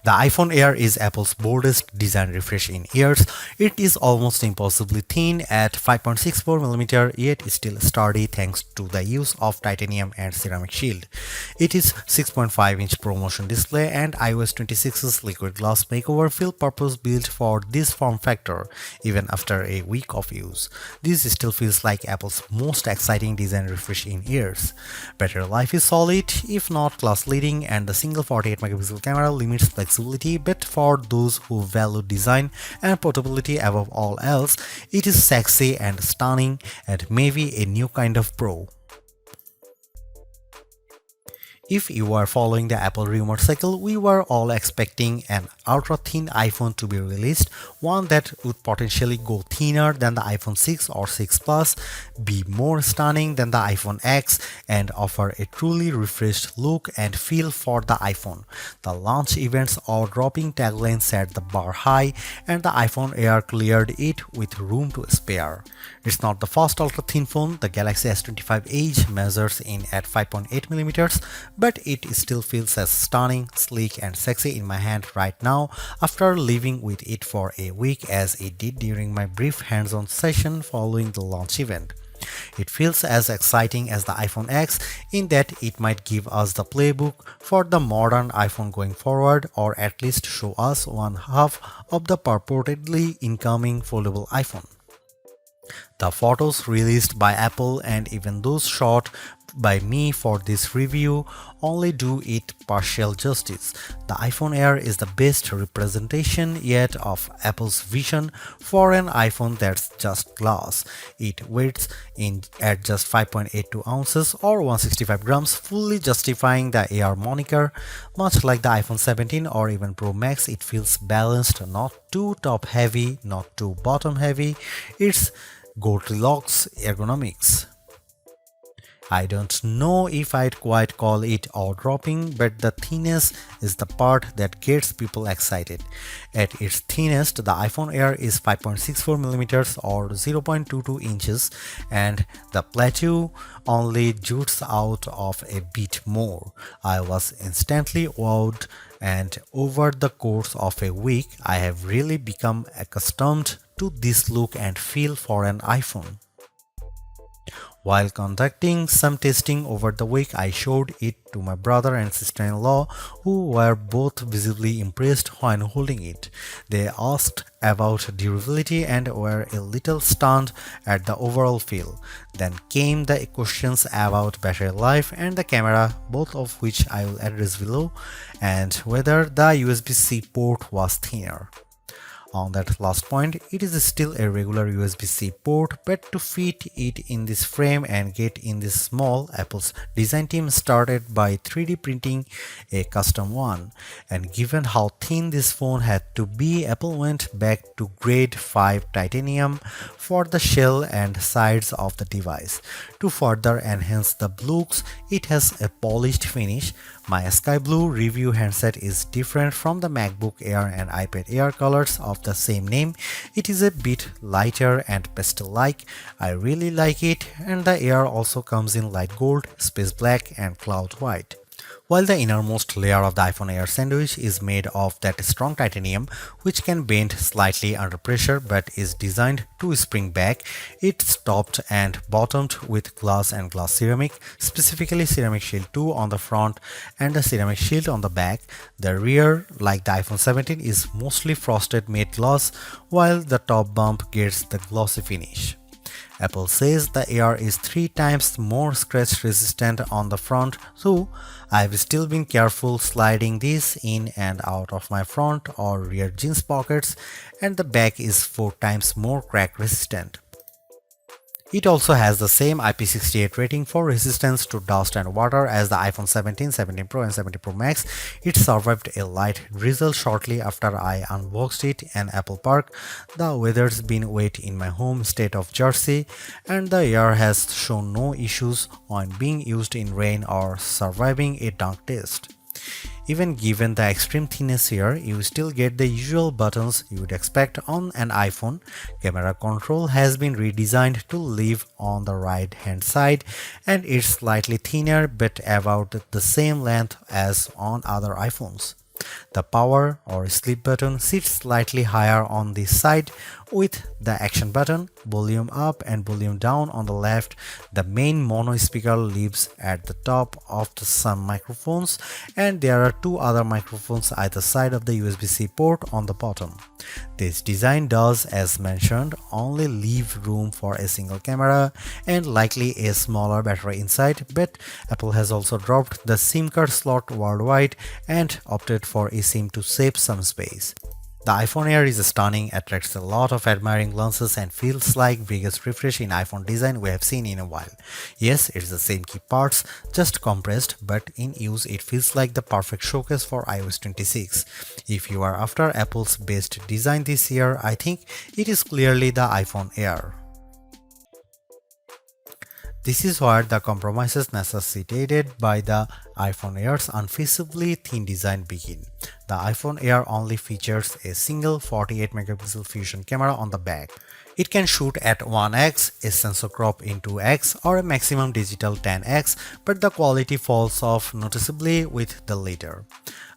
The iPhone Air is Apple's boldest design refresh in years. It is almost impossibly thin at 5.64mm, yet still sturdy thanks to the use of titanium and ceramic shield. It is 6.5-inch ProMotion display and iOS 26's liquid glass makeover feel purpose-built for this form factor, even after a week of use. This still feels like Apple's most exciting design refresh in years. Battery life is solid, if not class-leading, and the single 48-megapixel camera limits flexibility, but for those who value design and portability above all else, it is sexy and stunning and maybe a new kind of pro. If you are following the Apple rumor cycle, we were all expecting an ultra-thin iPhone to be released, one that would potentially go thinner than the iPhone 6 or 6 Plus, be more stunning than the iPhone X, and offer a truly refreshed look and feel for the iPhone. The launch event's awe-dropping tagline set the bar high, and the iPhone Air cleared it with room to spare. It's not the first ultra-thin phone. The Galaxy S25 Edge measures in at 5.8mm, but it still feels as stunning, sleek, and sexy in my hand right now after living with it for a week as it did during my brief hands-on session following the launch event. It feels as exciting as the iPhone X in that it might give us the playbook for the modern iPhone going forward, or at least show us one half of the purportedly incoming foldable iPhone. The photos released by Apple and even those shot by me for this review only do it partial justice. The iPhone Air is the best representation yet of Apple's vision for an iPhone that's just glass. It weighs in at just 5.82 ounces or 165 grams, fully justifying the Air moniker. Much like the iPhone 17 or even Pro Max, it feels balanced, not too top heavy, not too bottom heavy. It's Goldilocks ergonomics. I don't know if I'd quite call it awe-dropping, but the thinness is the part that gets people excited. At its thinnest, the iPhone Air is 5.64mm or 0.22 inches, and the plateau only jutes out of a bit more. I was instantly wowed, and over the course of a week, I have really become accustomed to this look and feel for an iPhone. While conducting some testing over the week, I showed it to my brother and sister-in-law, who were both visibly impressed when holding it. They asked about durability and were a little stunned at the overall feel. Then came the questions about battery life and the camera, both of which I will address below, and whether the USB-C port was thinner. On that last point, it is still a regular USB-C port, but to fit it in this frame and get in this small, Apple's design team started by 3D printing a custom one. And given how thin this phone had to be, Apple went back to grade 5 titanium for the shell and sides of the device. To further enhance the looks, it has a polished finish. My sky blue review handset is different from the MacBook Air and iPad Air colors of the same name. It is a bit lighter and pastel-like. I really like it, and the Air also comes in light gold, space black, and cloud white. While the innermost layer of the iPhone Air sandwich is made of that strong titanium, which can bend slightly under pressure but is designed to spring back, it's topped and bottomed with glass and glass ceramic, specifically Ceramic Shield 2 on the front and the Ceramic Shield on the back. The rear, like the iPhone 17, is mostly frosted matte glass, while the top bump gets the glossy finish. Apple says the Air is 3 times more scratch resistant on the front, so I've still been careful sliding this in and out of my front or rear jeans pockets, and the back is 4 times more crack resistant. It also has the same IP68 rating for resistance to dust and water as the iPhone 17, 17 Pro and 17 Pro Max. It survived a light drizzle shortly after I unboxed it in Apple Park. The weather's been wet in my home state of Jersey, and the Air has shown no issues on being used in rain or surviving a dunk test. Even given the extreme thinness here, you still get the usual buttons you would expect on an iPhone. Camera control has been redesigned to live on the right hand side, and it's slightly thinner but about the same length as on other iPhones. The power or sleep button sits slightly higher on the side with the action button, volume up and volume down on the left. The main mono speaker lives at the top of some microphones, and there are two other microphones either side of the USB-C port on the bottom. This design does, as mentioned, only leave room for a single camera and likely a smaller battery inside, but Apple has also dropped the SIM card slot worldwide and opted for eSIM to save some space. The iPhone Air is stunning, attracts a lot of admiring glances, and feels like biggest refresh in iPhone design we have seen in a while. Yes, it's the same key parts, just compressed, but in use it feels like the perfect showcase for iOS 26. If you are after Apple's best design this year, I think it is clearly the iPhone Air. This is where the compromises necessitated by the iPhone Air's unfeasibly thin design begin. The iPhone Air only features a single 48 megapixel fusion camera on the back. It can shoot at 1x, a sensor crop in 2x, or a maximum digital 10x, but the quality falls off noticeably with the latter.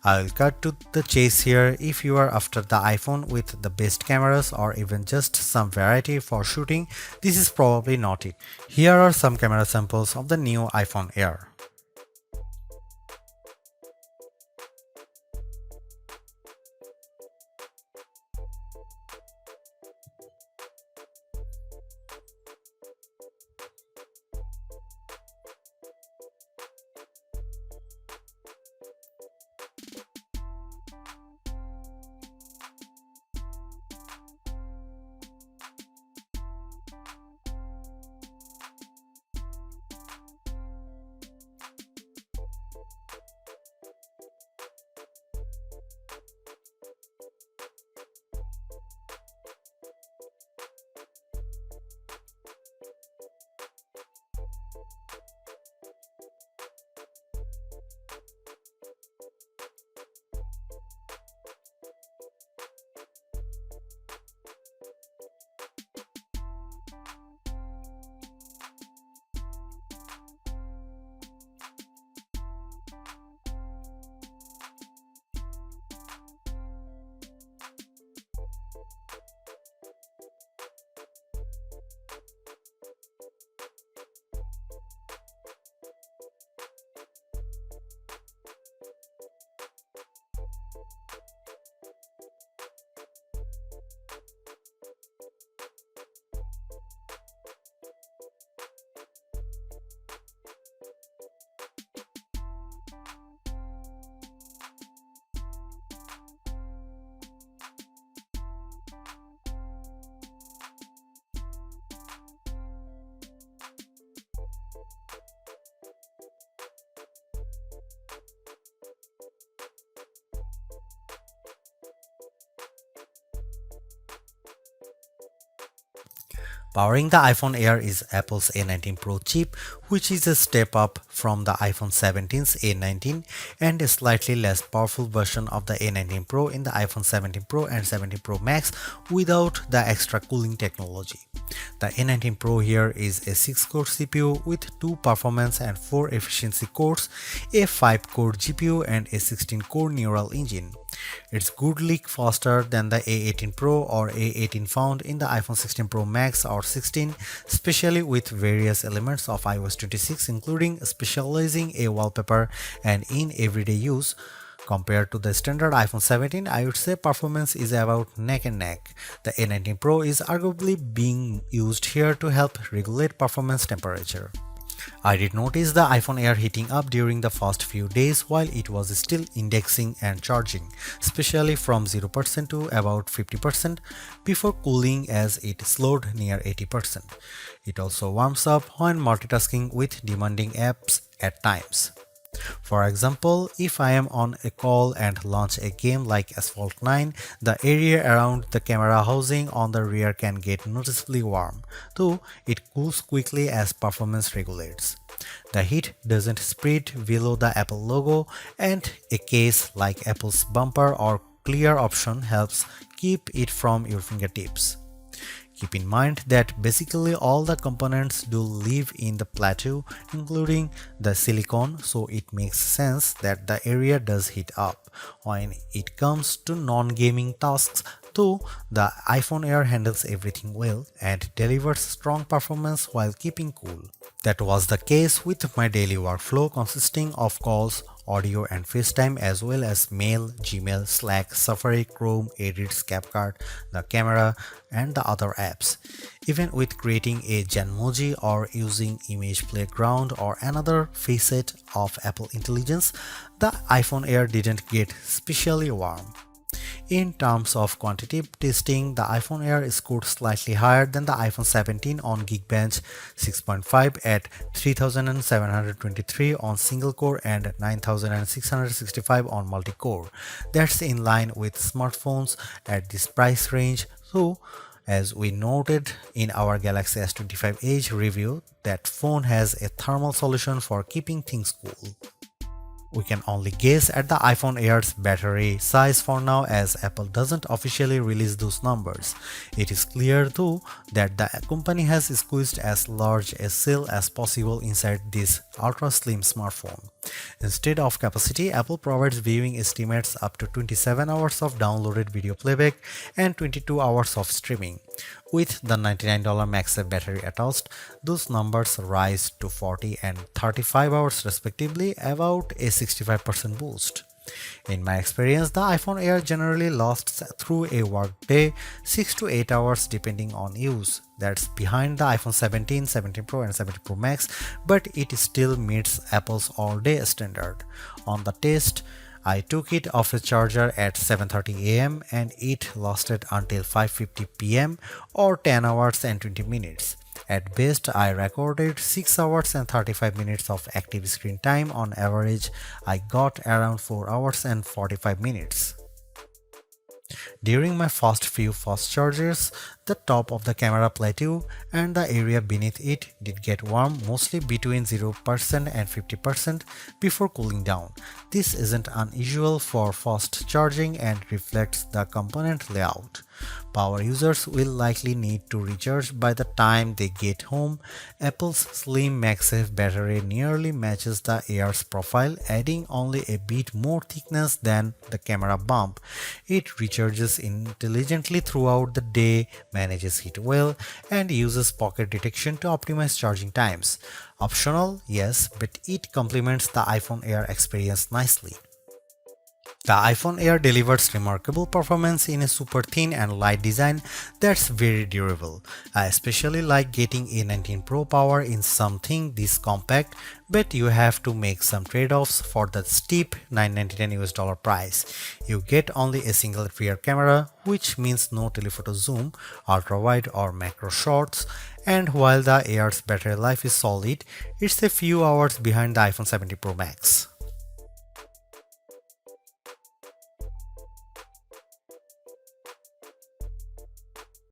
I will cut to the chase here. If you are after the iPhone with the best cameras or even just some variety for shooting, this is probably not it. Here are some camera samples of the new iPhone Air. Powering the iPhone Air is Apple's A19 Pro chip, which is a step up from the iPhone 17's A19 and a slightly less powerful version of the A19 Pro in the iPhone 17 Pro and 17 Pro Max without the extra cooling technology. The A19 Pro here is a 6-core CPU with 2 performance and 4 efficiency cores, a 5-core GPU and a 16-core neural engine. It's goodly faster than the A18 Pro or A18 found in the iPhone 16 Pro Max or 16, especially with various elements of iOS 26 including specializing a wallpaper and in everyday use. Compared to the standard iPhone 17, I would say performance is about neck and neck. The A19 Pro is arguably being used here to help regulate performance temperature. I did notice the iPhone Air heating up during the first few days while it was still indexing and charging, especially from 0% to about 50% before cooling as it slowed near 80%. It also warms up when multitasking with demanding apps at times. For example, if I am on a call and launch a game like Asphalt 9, the area around the camera housing on the rear can get noticeably warm, though it cools quickly as performance regulates. The heat doesn't spread below the Apple logo, and a case like Apple's bumper or clear option helps keep it from your fingertips. Keep in mind that basically all the components do live in the plateau, including the silicon, so it makes sense that the area does heat up. When it comes to non-gaming tasks, though, the iPhone Air handles everything well and delivers strong performance while keeping cool. That was the case with my daily workflow consisting of calls, audio and FaceTime as well as mail, Gmail, Slack, Safari, Chrome, Edits, CapCut, the camera and the other apps. Even with creating a Genmoji or using Image Playground or another facet of Apple Intelligence, the iPhone Air didn't get especially warm. In terms of quantitative testing, the iPhone Air scored slightly higher than the iPhone 17 on Geekbench 6.5 at 3723 on single core and 9665 on multi-core. That's in line with smartphones at this price range, so as we noted in our Galaxy S25 Edge review, that phone has a thermal solution for keeping things cool. We can only guess at the iPhone Air's battery size for now as Apple doesn't officially release those numbers. It is clear though that the company has squeezed as large a cell as possible inside this ultra slim smartphone. Instead of capacity, Apple provides viewing estimates up to 27 hours of downloaded video playback and 22 hours of streaming. With the $99 MagSafe battery attached, those numbers rise to 40 and 35 hours respectively, about a 65% boost. In my experience, the iPhone Air generally lasts through a workday 6 to 8 hours depending on use. That's behind the iPhone 17, 17 Pro and 17 Pro Max, but it still meets Apple's all-day standard. On the test, I took it off the charger at 7:30 am and it lasted until 5:50 pm or 10 hours and 20 minutes. At best, I recorded 6 hours and 35 minutes of active screen time. On average, I got around 4 hours and 45 minutes. During my first few fast charges, the top of the camera plateau and the area beneath it did get warm, mostly between 0% and 50% before cooling down. This isn't unusual for fast charging and reflects the component layout. Power users will likely need to recharge by the time they get home. Apple's slim MagSafe battery nearly matches the Air's profile, adding only a bit more thickness than the camera bump. It recharges intelligently throughout the day, manages heat well, and uses pocket detection to optimize charging times. Optional, yes, but it complements the iPhone Air experience nicely. The iPhone Air delivers remarkable performance in a super thin and light design that's very durable. I especially like getting A19 Pro power in something this compact, but you have to make some trade-offs for the steep $999 price. You get only a single rear camera, which means no telephoto zoom, ultra-wide or macro shots, and while the Air's battery life is solid, it's a few hours behind the iPhone 17 Pro Max.